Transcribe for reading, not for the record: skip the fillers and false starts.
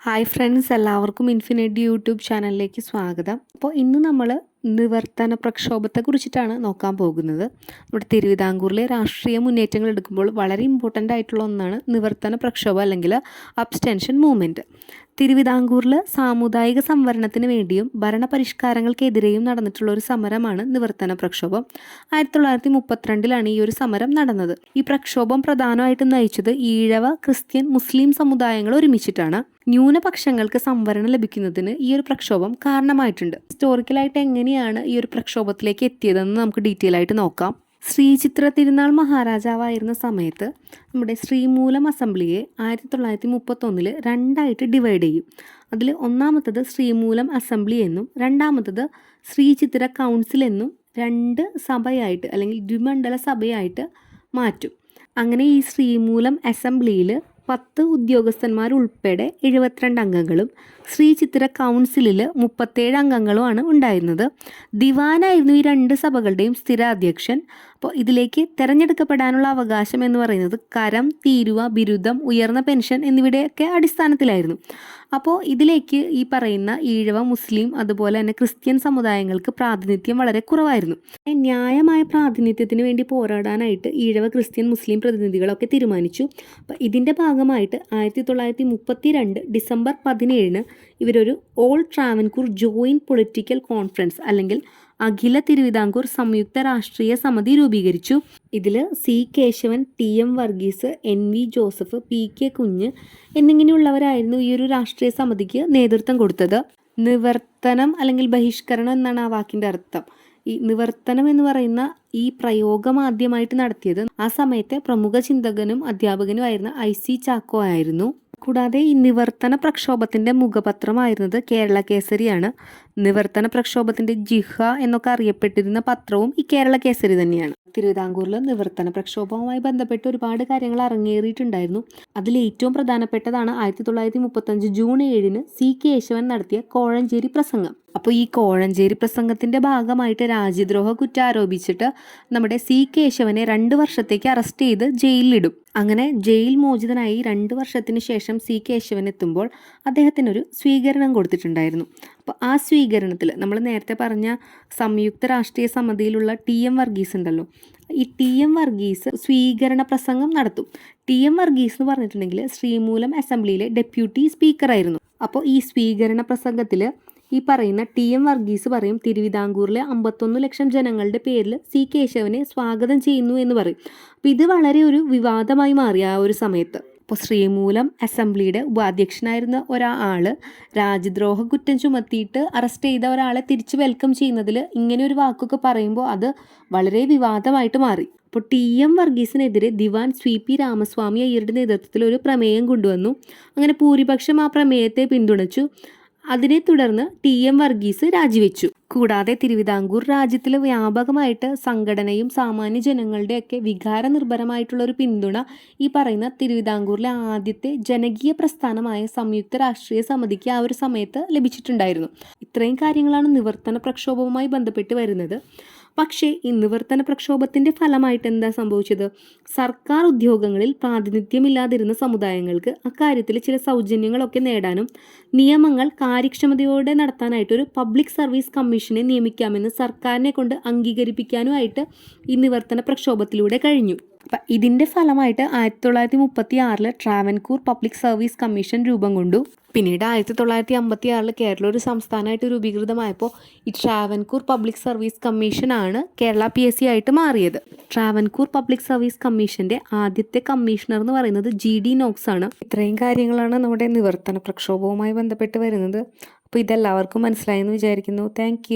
Hi friends, എല്ലാവർക്കും infinity YouTube ചാനലിലേക്ക് സ്വാഗതം. അപ്പോൾ ഇന്ന് നമ്മൾ നിവർത്തന പ്രക്ഷോഭത്തെക്കുറിച്ചിട്ടാണ് നോക്കാൻ പോകുന്നത്. നമ്മുടെ തിരുവിതാംകൂറിലെ രാഷ്ട്രീയ മുന്നേറ്റങ്ങൾ എടുക്കുമ്പോൾ വളരെ ഇമ്പോർട്ടൻ്റ് ആയിട്ടുള്ള ഒന്നാണ് നിവർത്തന പ്രക്ഷോഭം അല്ലെങ്കിൽ അബ്സ്റ്റൻഷൻ മൂവ്മെൻറ്റ്. തിരുവിതാംകൂറിൽ സാമുദായിക സംവരണത്തിന് വേണ്ടിയും ഭരണപരിഷ്കാരങ്ങൾക്കെതിരെയും നടന്നിട്ടുള്ള ഒരു സമരമാണ് നിവർത്തന പ്രക്ഷോഭം. 1932 ഈ ഒരു സമരം നടന്നത്. ഈ പ്രക്ഷോഭം പ്രധാനമായിട്ടും നയിച്ചത് ഈഴവ, ക്രിസ്ത്യൻ, മുസ്ലിം സമുദായങ്ങൾ ഒരുമിച്ചിട്ടാണ്. ന്യൂനപക്ഷങ്ങൾക്ക് സംവരണം ലഭിക്കുന്നതിന് ഈ ഒരു പ്രക്ഷോഭം കാരണമായിട്ടുണ്ട്. ഹിസ്റ്റോറിക്കലായിട്ട് എങ്ങനെയാണ് ഈ ഒരു പ്രക്ഷോഭത്തിലേക്ക് എത്തിയതെന്ന് നമുക്ക് ഡീറ്റെയിൽ ആയിട്ട് നോക്കാം. ശ്രീചിത്ര തിരുനാൾ മഹാരാജാവായിരുന്ന സമയത്ത് നമ്മുടെ ശ്രീമൂലം അസംബ്ലിയെ 1931 രണ്ടായിട്ട് ഡിവൈഡ് ചെയ്യും. അതിൽ ഒന്നാമത്തത് ശ്രീമൂലം അസംബ്ലി എന്നും രണ്ടാമത്തത് ശ്രീചിത്ര കൗൺസിൽ എന്നും രണ്ട് സഭയായിട്ട് അല്ലെങ്കിൽ ദ്വിമണ്ഡല സഭയായിട്ട് മാറ്റും. അങ്ങനെ ഈ ശ്രീമൂലം അസംബ്ലിയിൽ 10 ഉദ്യോഗസ്ഥന്മാരുൾപ്പെടെ 72 അംഗങ്ങളും ശ്രീചിത്ര കൗൺസിലിൽ 37 അംഗങ്ങളുമാണ് ഉണ്ടായിരുന്നത്. ദിവാനായിരുന്നു ഈ രണ്ട് സഭകളുടെയും സ്ഥിര അധ്യക്ഷൻ. അപ്പോൾ ഇതിലേക്ക് തിരഞ്ഞെടുക്കപ്പെടാനുള്ള അവകാശം എന്ന് പറയുന്നത് കരം, തീരുവ, ബിരുദം, ഉയർന്ന പെൻഷൻ എന്നിവയുടെയൊക്കെ അടിസ്ഥാനത്തിലായിരുന്നു. അപ്പോൾ ഇതിലേക്ക് ഈ പറയുന്ന ഈഴവ, മുസ്ലിം അതുപോലെ തന്നെ ക്രിസ്ത്യൻ സമുദായങ്ങൾക്ക് പ്രാതിനിധ്യം വളരെ കുറവായിരുന്നു. ന്യായമായ പ്രാതിനിധ്യത്തിന് വേണ്ടി പോരാടാനായിട്ട് ഈഴവ, ക്രിസ്ത്യൻ, മുസ്ലിം പ്രതിനിധികളൊക്കെ തീരുമാനിച്ചു. അപ്പോൾ ഇതിൻ്റെ ഭാഗമായിട്ട് 1932 ഡിസംബർ 17 ഇവരൊരു all Travancore joint political conference അല്ലെങ്കിൽ അഖില തിരുവിതാംകൂർ സംയുക്ത രാഷ്ട്രീയ സമിതി രൂപീകരിച്ചു. ഇതിൽ C Kesavan, T M. Varghese, N V. Joseph, P K. Kunju എന്നിങ്ങനെയുള്ളവരായിരുന്നു ഈ ഒരു രാഷ്ട്രീയ സമിതിക്ക് നേതൃത്വം കൊടുത്തത്. നിവർത്തനം അല്ലെങ്കിൽ ബഹിഷ്കരണം എന്നാണ് ആ വാക്കിൻ്റെ അർത്ഥം. ഈ നിവർത്തനം എന്ന് പറയുന്ന ഈ പ്രയോഗം ആദ്യമായിട്ട് നടത്തിയത് ആ സമയത്തെ പ്രമുഖ ചിന്തകനും അധ്യാപകനുമായിരുന്ന I.C. ചാക്കോ ആയിരുന്നു. കൂടാതെ ഈ നിവർത്തന പ്രക്ഷോഭത്തിൻ്റെ മുഖപത്രമായിരുന്നത് കേരള കേസരിയാണ്. നിവർത്തന പ്രക്ഷോഭത്തിൻ്റെ ജിഹ എന്നൊക്കെ അറിയപ്പെട്ടിരുന്ന പത്രവും ഈ കേരള കേസരി തന്നെയാണ്. തിരുവിതാംകൂറിൽ നിവർത്തന പ്രക്ഷോഭവുമായി ബന്ധപ്പെട്ട് ഒരുപാട് കാര്യങ്ങൾ അരങ്ങേറിയിട്ടുണ്ടായിരുന്നു. അതിൽ ഏറ്റവും പ്രധാനപ്പെട്ടതാണ് 1935 ജൂൺ 7 സി കേശവൻ നടത്തിയ കോഴഞ്ചേരി പ്രസംഗം. അപ്പോൾ ഈ കോഴഞ്ചേരി പ്രസംഗത്തിൻ്റെ ഭാഗമായിട്ട് രാജ്യദ്രോഹ കുറ്റം ആരോപിച്ചിട്ട് നമ്മുടെ സി കേശവനെ 2 വർഷത്തേക്ക് അറസ്റ്റ് ചെയ്ത് ജയിലിലിടും. അങ്ങനെ ജയിൽ മോചിതനായി 2 വർഷത്തിന് ശേഷം സി കേശവൻ എത്തുമ്പോൾ അദ്ദേഹത്തിനൊരു സ്വീകരണം കൊടുത്തിട്ടുണ്ടായിരുന്നു. അപ്പോൾ ആ സ്വീകരണത്തിൽ നമ്മൾ നേരത്തെ പറഞ്ഞ സംയുക്ത രാഷ്ട്രീയ സമിതിയിലുള്ള ടി.എം. വർഗീസ് ഉണ്ടല്ലോ, ഈ ടി.എം. വർഗീസ് സ്വീകരണ പ്രസംഗം നടത്തും. ടി.എം. വർഗീസ് എന്ന് പറഞ്ഞിട്ടുണ്ടെങ്കിൽ ശ്രീമൂലം അസംബ്ലിയിലെ ഡെപ്യൂട്ടി സ്പീക്കറായിരുന്നു. അപ്പോൾ ഈ സ്വീകരണ പ്രസംഗത്തിൽ ഈ പറയുന്ന ടി.എം. വർഗീസ് പറയും, തിരുവിതാംകൂറിലെ 51 ലക്ഷം ജനങ്ങളുടെ പേരിൽ സി കേശവനെ സ്വാഗതം ചെയ്യുന്നു എന്ന് പറയും. അപ്പോൾ ഇത് വളരെ ഒരു വിവാദമായി മാറി ആ ഒരു സമയത്ത്. അപ്പോൾ ശ്രീമൂലം അസംബ്ലിയുടെ ഉപാധ്യക്ഷനായിരുന്ന ഒരാൾ രാജ്യദ്രോഹ കുറ്റം ചുമത്തിയിട്ട് അറസ്റ്റ് ചെയ്ത ഒരാളെ തിരിച്ച് വെൽക്കം ചെയ്യുന്നതിൽ ഇങ്ങനെ ഒരു വാക്കൊക്കെ പറയുമ്പോൾ അത് വളരെ വിവാദമായിട്ട് മാറി. അപ്പോൾ ടി.എം. വർഗീസിനെതിരെ ദിവാൻ സ്വി.പി. രാമസ്വാമി അയ്യരുടെ നേതൃത്വത്തിൽ ഒരു പ്രമേയം കൊണ്ടുവന്നു. അങ്ങനെ ഭൂരിപക്ഷം ആ പ്രമേയത്തെ പിന്തുണച്ചു. അതിനെ തുടർന്ന് ടി.എം. വർഗീസ് രാജിവെച്ചു. കൂടാതെ തിരുവിതാംകൂർ രാജ്യത്തിൽ വ്യാപകമായിട്ട് സംഘടനയും സാമാന്യ ജനങ്ങളുടെയൊക്കെ വികാരനിർഭരമായിട്ടുള്ളൊരു പിന്തുണ ഈ പറയുന്ന തിരുവിതാംകൂറിലെ ആദ്യത്തെ ജനകീയ പ്രസ്ഥാനമായ സംയുക്ത രാഷ്ട്രീയ സമിതിക്ക് ആ ഒരു സമയത്ത് ലഭിച്ചിട്ടുണ്ടായിരുന്നു. ഇത്രയും കാര്യങ്ങളാണ് നിവർത്തന പ്രക്ഷോഭവുമായി ബന്ധപ്പെട്ട് വരുന്നത്. പക്ഷേ ഈ നിവർത്തന പ്രക്ഷോഭത്തിൻ്റെ ഫലമായിട്ട് എന്താ സംഭവിച്ചത്? സർക്കാർ ഉദ്യോഗങ്ങളിൽ പ്രാതിനിധ്യമില്ലാതിരുന്ന സമുദായങ്ങൾക്ക് അക്കാര്യത്തിൽ ചില സൗജന്യങ്ങളൊക്കെ നേടാനും നിയമങ്ങൾ കാര്യക്ഷമതയോടെ നടത്താനായിട്ടൊരു പബ്ലിക് സർവീസ് കമ്മീഷനെ നിയമിക്കാമെന്ന് സർക്കാരിനെ കൊണ്ട് അംഗീകരിപ്പിക്കാനുമായിട്ട് ഈ നിവർത്തന പ്രക്ഷോഭത്തിലൂടെ കഴിഞ്ഞു. അപ്പം ഇതിൻ്റെ ഫലമായിട്ട് 1936 ട്രാവൻകൂർ പബ്ലിക് സർവീസ് കമ്മീഷൻ രൂപം കൊണ്ടു. പിന്നീട് 1956 കേരളം ഒരു സംസ്ഥാനമായിട്ട് രൂപീകൃതമായപ്പോൾ ഈ ട്രാവൻകൂർ പബ്ലിക് സർവീസ് കമ്മീഷനാണ് കേരള PSC ആയിട്ട് മാറിയത്. ട്രാവൻകൂർ പബ്ലിക് സർവീസ് കമ്മീഷൻ്റെ ആദ്യത്തെ കമ്മീഷണർ എന്ന് പറയുന്നത് G.D. നോക്സ് ആണ്. ഇത്രയും കാര്യങ്ങളാണ് നമ്മുടെ നിവർത്തന പ്രക്ഷോഭവുമായി ബന്ധപ്പെട്ട് വരുന്നത്. അപ്പോൾ ഇതെല്ലാവർക്കും മനസ്സിലായെന്ന് വിചാരിക്കുന്നു. താങ്ക്